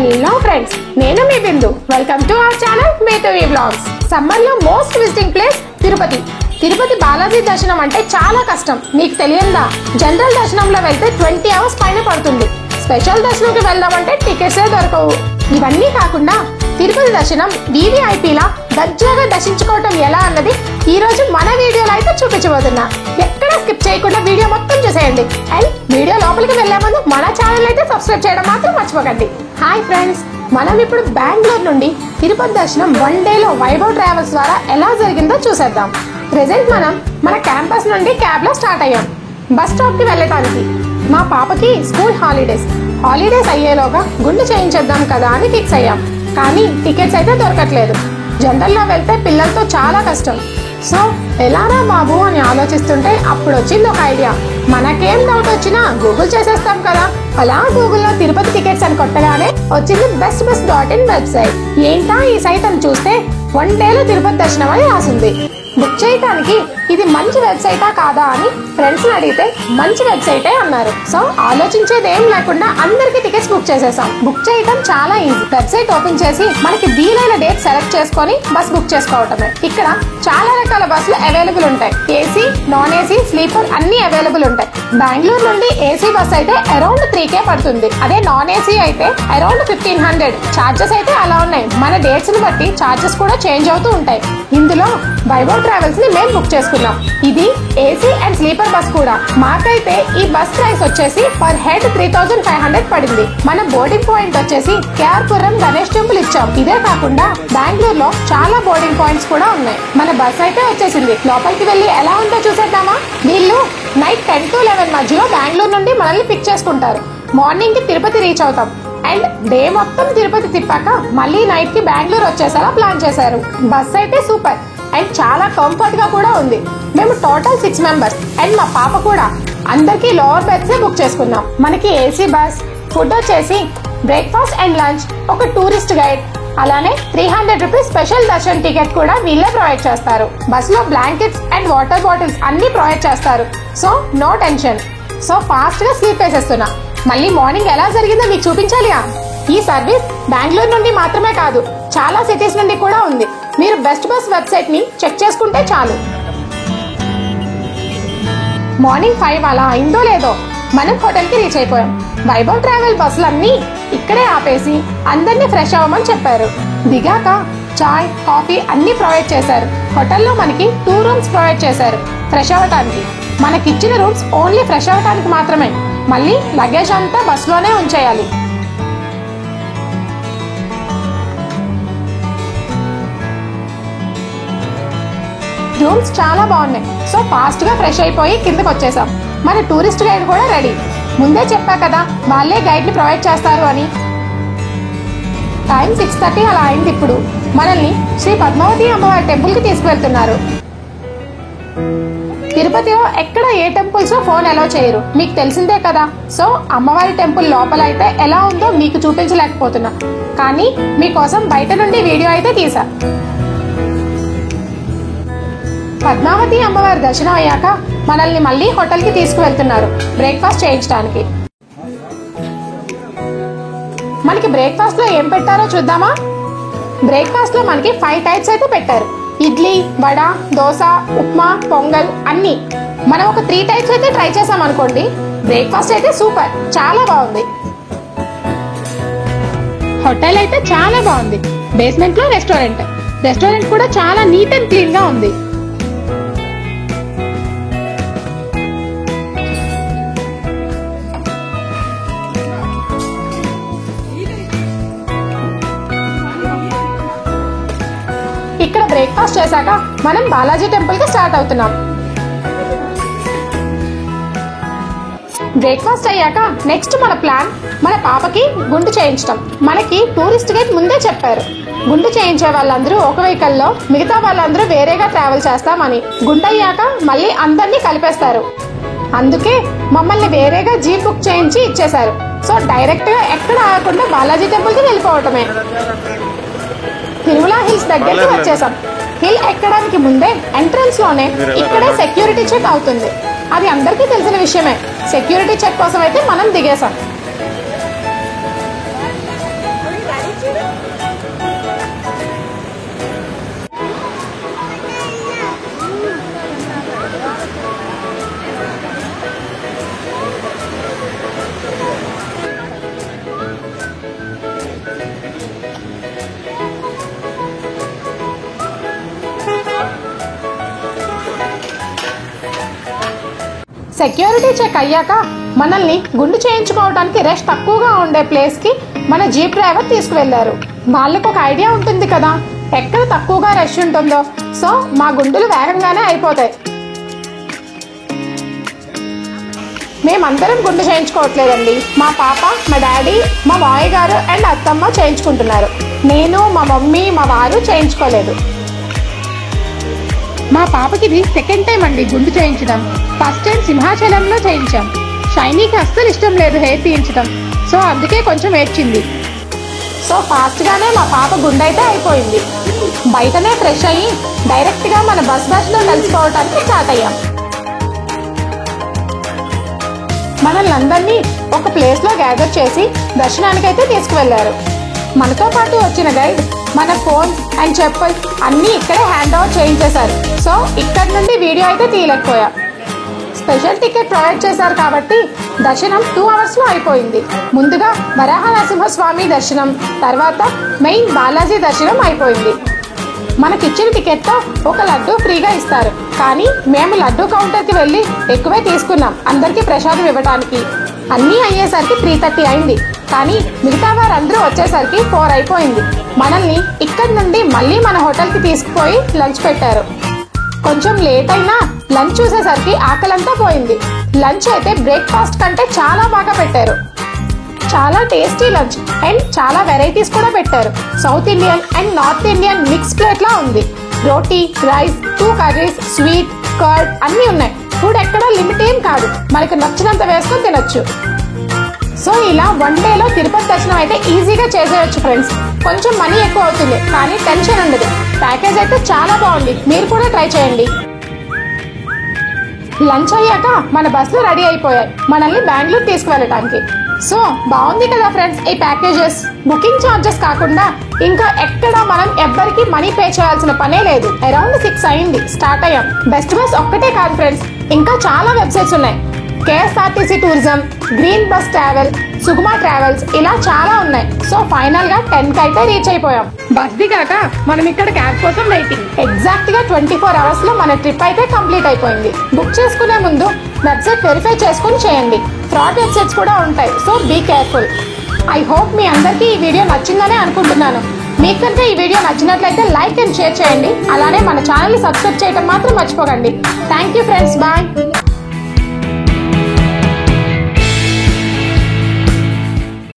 Hello friends, నేను మీ Bindu. Welcome to our channel మేతవి వ్లాగ్స్. సమ్మర్ లో most visiting place Tirupati. Tirupati Balaji దర్శనం అంటే చాలా కష్టం. మీకు తెలియదా? జనరల్ దర్శనంలో వెళ్తే 20 hours పైన పడుతుంది. స్పెషల్ దర్శనంకి వెళ్దామంటే టికెట్సే దొరకవు. ఇవన్నీ కాకుండా తిరుపతి దర్శనం VVIPలా దర్జాగా దర్శించుకోవటం ఎలా అన్నది ఈ రోజు మన వీడియోలో అయితే చూపించబోతున్నా. ఎక్కడ స్కిప్ చేయకుండా వీడియో మొత్తం చూసేయండి. అండ్ వీడియో లోపలికి వెళ్లే ముందు మన ఛానల్ అయితే సబ్స్క్రైబ్ చేయడం మాత్రం మర్చిపోకండి. హాయ్ ఫ్రెండ్స్, మనం ఇప్పుడు బెంగళూరు నుండి తిరుపతి దర్శనం 1 డేలో వైభవ్ ట్రావెల్స్ ద్వారా ఎలా జరిగిందో చూసేద్దాం. ప్రెజెంట్ మనం మన క్యాంపస్ నుండి క్యాబ్ లో స్టార్ట్ అయ్యాం బస్ స్టాప్ కి వెళ్ళటానికి. మా పాపకి స్కూల్ హాలిడేస్ అయ్యేలోగా గుండు చేయించేద్దాం కదా అని ఫిక్స్ అయ్యాం. కానీ టికెట్స్ అయితే దొరకట్లేదు. జనరల్లో వెళ్తే పిల్లలతో చాలా కష్టం. సో ఎలారా బాబు అని ఆలోచిస్తుంటే అప్పుడు వచ్చింది ఒక ఐడియా. మనకేం డౌట్ వచ్చినా గూగుల్ చేసేస్తాం కదా. అలా గూగుల్లో తిరుపతి టికెట్స్ అని కొట్టగానే వచ్చింది bestbus.in వెబ్సైట్. ఏంటా ఈ సైట్ అని చూస్తే 1 డేలో తిరుపతి దర్శనం అని రాసింది. బుక్ చేయడానికి ఇది మంచి వెబ్సైటా కాదా అని ఫ్రెండ్స్ అడిగితే మంచి వెబ్సైటే అన్నారు. సో ఆలోచించేది ఏం లేకుండా అందరికి టికెట్స్ బుక్ చేసేసాం. బుక్ చేయడం చాలా ఈజీ. వెబ్సైట్ ఓపెన్ చేసి మనకి వీలైన డేట్ సెలెక్ట్ చేసుకొని బస్ బుక్ చేసుకోవటమే. ఇక్కడ చాలా రకాల బస్సులు అవైలబుల్ ఉంటాయి. AC, నాన్ AC, స్లీపర్ అన్ని అవైలబుల్ ఉంటాయి. బెంగళూరు నుండి AC బస్ అయితే అరౌండ్ 3K పడుతుంది. అదే నాన్ AC అయితే అరౌండ్ 1500. చార్జెస్ అయితే అలా ఉన్నాయి. మన డేట్స్ ని బట్టి చార్జెస్ కూడా చేంజ్ అవుతూ ఉంటాయి. ఇందులో వైభవ్ ట్రావెల్స్ ని మేము బుక్ చేసుకున్నాం. ఇది AC అండ్ స్లీపర్ బస్ కూడా. మాకైతే ఈ బస్ ప్రైస్ వచ్చేసి పర్ హెడ్ 3500 పడింది. మన బోర్డింగ్ పాయింట్ వచ్చేసి కేఆర్పురం గణేష్ టెంపుల్ ఇచ్చాం. ఇదే కాకుండా బెంగళూరులో చాలా బోర్డింగ్ పాయింట్స్ కూడా ఉన్నాయి. మన బస్ అయితే వచ్చేసింది. లోపలికి వెళ్ళి ఎలా ఉందో చూసేద్దామా. వీళ్ళు నైట్ 10 to 11 మధ్యలో బెంగళూరు నుండి మనల్ని పిక్ చేసుకుంటారు. మార్నింగ్ కి తిరుపతి రీచ్ అవుతాం. అండ్ డే మొత్తం తిరుపతి తిప్పాక మళ్ళీ నైట్ కి బెంగళూరు వచ్చేసేలా ప్లాన్ చేశారు. బస్ అయితే సూపర్ అండ్ చాలా కంఫర్ట్ గా కూడా ఉంది. మేము టోటల్ 6 మెంబర్స్ అండ్ మా పాప కూడా. అందరికి లోవర్ బెర్త్స్ బుక్ చేసుకున్నాం. మనకి AC బస్, ఫుడ్ వచ్చేసి బ్రేక్ఫాస్ట్ అండ్ లంచ్, ఒక టూరిస్ట్ గైడ్, అలానే 300 రూపీస్ స్పెషల్ దర్శన్ టికెట్ కూడా వీళ్ళే ప్రొవైడ్ చేస్తారు. బస్ లో బ్లాంకెట్స్ అండ్ వాటర్ బాటిల్స్ అన్ని ప్రొవైడ్ చేస్తారు. So no tension. So fast గా స్లీప్ వేసేస్తున్నా. మళ్ళీ మార్నింగ్ ఎలా జరిగిందో మీకు చూపించాలిగా. ఈ సర్వీస్ బెంగళూరు నుండి మాత్రమే కాదు, చాలా సిటీస్ నుండి కూడా ఉంది. మీరు బెస్ట్ బస్ వెబ్సైట్ ని చెక్ చేసుకుంటే చాలు. మార్నింగ్ 5 అలా అయిందో లేదో మనం హోటల్ కి రీచ్ అయిపోయాం. వైభవ్ ట్రావెల్ బస్సులన్నీ ఇక్కడే ఆపేసి అందరినీ ఫ్రెష్ అవ్వమని చెప్పారు. దిగాక చాయ్, కాఫీ అన్ని ప్రొవైడ్ చేశారు. హోటల్లో మనకి 2 రూమ్స్ ప్రొవైడ్ చేశారు ఫ్రెష్ అవ్వటానికి. మనకిచ్చిన రూమ్స్ ఓన్లీ ఫ్రెష్ అవ్వటానికి మాత్రమే. మళ్ళీ లగేజ్ అంతా బస్సులోనే ఉంచేయాలి. రూమ్స్ చాలా బాగున్నాయి. సో ఫాస్ట్ గా ఫ్రెష్ అయిపోయి కిందకి వచ్చేసాం. మన టూరిస్ట్ గైడ్ కూడా రెడీ. ముందే చెప్పా కదా వాళ్ళే గైడ్ ని ప్రొవైడ్ చేస్తారు అని. టైం 6:30 అలా అయింది. ఇప్పుడు మనల్ని శ్రీ పద్మావతి అమ్మవారి టెంపుల్ కి తీసుకువెళ్తున్నారు. తిరుపతిలో ఎక్కడ ఏ టెంపుల్స్ లో ఫోన్ అలౌ చేయరు, మీకు తెలిసిందే కదా. సో అమ్మవారి టెంపుల్ లోపల అయితే ఎలా ఉందో మీకు చూపించలేకపోతున్నా, కానీ మీకోసం బయట నుండి వీడియో అయితే తీసా. పద్మావతి అమ్మవారి దర్శనం అయ్యాక మనల్ని మళ్ళీ హోటల్ కి తీసుకువెళ్తున్నారు బ్రేక్ఫాస్ట్ చేయించడానికి. మనకి బ్రేక్ఫాస్ట్ లో ఏం పెట్టారో చూద్దామా. బ్రేక్ఫాస్ట్ లో మనకి 5 టైప్స్ అయితే పెట్టారు. ఇడ్లీ, వడ, దోశ, ఉప్మా, పొంగల్ అన్ని. మనం ఒక 3 టైప్స్ అయితే ట్రై చేసాం అనుకోండి. బ్రేక్ఫాస్ట్ అయితే సూపర్, చాలా బాగుంది. హోటల్ అయితే చాలా బాగుంది. బేస్మెంట్ లో రెస్టారెంట్ కూడా చాలా నీట్ అండ్ క్లీన్ గా ఉంది. ఇక్కడ బ్రేక్ఫాస్ట్ చేశాక మనం బాలాజీ టెంపుల్ కి స్టార్ట్ అవుతున్నాం. బ్రేక్ఫాస్ట్ అయ్యాక నెక్స్ట్ మన ప్లాన్ మన పాపకి గుండు చేయించడం. మనకి టూరిస్ట్ గైడ్ ముందే చెప్పారు గుండు చేయించే వాళ్ళందరూ ఒక వెహికల్ లో, మిగతా వాళ్ళందరూ వేరేగా ట్రావెల్ చేస్తామని. గుండు అయ్యాక మళ్ళీ అందరినీ కలిపేస్తారు. అందుకే మమ్మల్ని వేరేగా జీప్ బుక్ చేయించి ఇచ్చేశారు. సో డైరెక్ట్ గా ఎక్కడ ఆగకుండా బాలాజీ టెంపుల్ కి వెళ్ళిపోవటమే. తిరుమల హిల్స్ దగ్గరికి వచ్చేసాం. హిల్ ఎక్కడానికి ముందే ఎంట్రన్స్ లోనే ఇక్కడే సెక్యూరిటీ చెక్ అవుతుంది. అది అందరికీ తెలిసిన విషయమే. సెక్యూరిటీ చెక్ కోసం అయితే మనం దిగేసాం. సెక్యూరిటీ చెక్ అయ్యాక మనల్ని గుండు చేయించుకోవడానికి రష్ తక్కువగా ఉండే ప్లేస్ కి మన జీప్ డ్రైవర్ తీసుకువెళ్లారు. వాళ్ళకు ఒక ఐడియా ఉంటుంది కదా ఎక్కడ తక్కువగా రష్ ఉంటుందో. సో మా గుండులు వేగంగానే అయిపోతాయి. మేమందరం గుండు చేయించుకోవట్లేదండి. మా పాప, మా డాడీ, మా మావయ్య గారు అండ్ అత్తమ్మ చేయించుకుంటున్నారు. నేను, మా మమ్మీ, మా వారు చేయించుకోలేదు. మా పాపకి ఇది సెకండ్ టైం అండి గుండు చేయించడం. ఫస్ట్ టైం సింహాచలంలో చేయించాం. షైనీకి అస్సలు ఇష్టం లేదు హెయిర్ తీయించడం. సో అందుకే కొంచెం ఏడ్చింది. సో ఫాస్ట్ గానే మా పాప గుండు అయితే అయిపోయింది. బయటనే ఫ్రెష్ అయ్యి డైరెక్ట్ గా మన బస్ లో కలిసిపోవటానికి స్టార్ట్ అయ్యాం. మనల్ని అందరినీ ఒక ప్లేస్ లో గ్యాదర్ చేసి దర్శనానికైతే తీసుకువెళ్లారు. మనతో పాటు వచ్చిన గైడ్ మన ఫోన్ అండ్ చెప్పుల్ అన్ని ఇక్కడే హ్యాండ్ ఓవర్ చేయించేశారు. సో ఇక్కడ నుండి వీడియో అయితే తీయలేకపోయా. స్పెషల్ టికెట్ ప్రొవైడ్ చేశారు కాబట్టి దర్శనం 2 hours లో అయిపోయింది. ముందుగా వరాహ నరసింహస్వామి దర్శనం, తర్వాత మెయిన్ బాలాజీ దర్శనం అయిపోయింది. మనకిచ్చిన టికెట్ తో ఒక లడ్డు ఫ్రీగా ఇస్తారు. కానీ మేము లడ్డు కౌంటర్ కి వెళ్ళి ఎక్కువే తీసుకున్నాం అందరికి ప్రసాదం ఇవ్వడానికి. అన్నీ అయ్యేసరికి 3:30 అయింది. కానీ మిగతా వారందరూ వచ్చేసరికి 4 అయిపోయింది. మనల్ని ఇక్కడి నుండి మళ్ళీ మన హోటల్ కి తీసుకుపోయి లంచ్ పెట్టారు. కొంచెం లేట్ అయినా లంచ్ చూసేసరికి ఆకలంతా పోయింది. లంచ్ అయితే బ్రేక్ఫాస్ట్ కంటే చాలా బాగా పెట్టారు. చాలా టేస్టీ లంచ్ అండ్ చాలా వెరైటీస్ కూడా పెట్టారు. South Indian and North Indian mix plate లా ఉంది. Roti, rice, 2 curries, sweet, curd అన్నీ ఉన్నాయి. ఫుడ్ ఎక్కడా లిమిట్ ఏం కాదు. మనకు నచ్చినంత వేసుకొని తినొచ్చు. సో ఇలా 1 డేలో తిరుపతి దర్శనం అయితే ఈజీగా చేసేయచ్చు ఫ్రెండ్స్. కొంచెం మనీ ఎక్కువ అవుతుంది కానీ టెన్షన్ ఉండదు. ప్యాకేజ్ అయితే చాలా బాగుంది. మీరు కూడా ట్రై చేయండి. లంచ్ అయ్యాక మన బస్సులు రెడీ అయిపోయాయి మనల్ని బెంగళూరు తీసుకువెళ్ళటానికి. సో బాగుంది కదా ఫ్రెండ్స్ ఈ ప్యాకేజెస్. బుకింగ్ ఛార్జెస్ కాకుండా ఇంకా ఎక్కడ మనం ఎవ్వరికి మనీ పే చేయాల్సిన పనే లేదు. అరౌండ్ 6 అయింది స్టార్ట్ అయ్యాం. బెస్ట్ బస్ ఒక్కటే కాదు ఫ్రెండ్స్, ఇంకా చాలా వెబ్సైట్స్ ఉన్నాయి. KSRTC tourism, green bus travel, Sugama travels ఇలా చాలా ఉన్నాయి. సో ఫైనల్ గా 10 కి అయితే రీచ్ అయిపోయాం. బస్ దిగాక మనం ఇక్కడ క్యాబ్ కోసం వెయిటింగ్. ఎగ్జాక్ట్ గా 24 hours లో మన ట్రిప్ అయితే కంప్లీట్ అయిపోయింది. బుక్ చేసుకునే ముందు వెబ్సైట్ వెరిఫై చేసుకుని చేయండి. ఫ్రాడ్ వెబ్సైట్స్ కూడా ఉంటాయి. So be careful. I hope మీ అందరికీ ఈ వీడియో నచ్చిందనే అనుకుంటున్నాను. మీకు కనుక ఈ వీడియో నచ్చినట్లయితే లైక్ అండ్ షేర్ చేయండి. అలానే మన ఛానల్ ని సబ్స్క్రైబ్ చేయడం మాత్రం మర్చిపోకండి. Thank you friends, bye.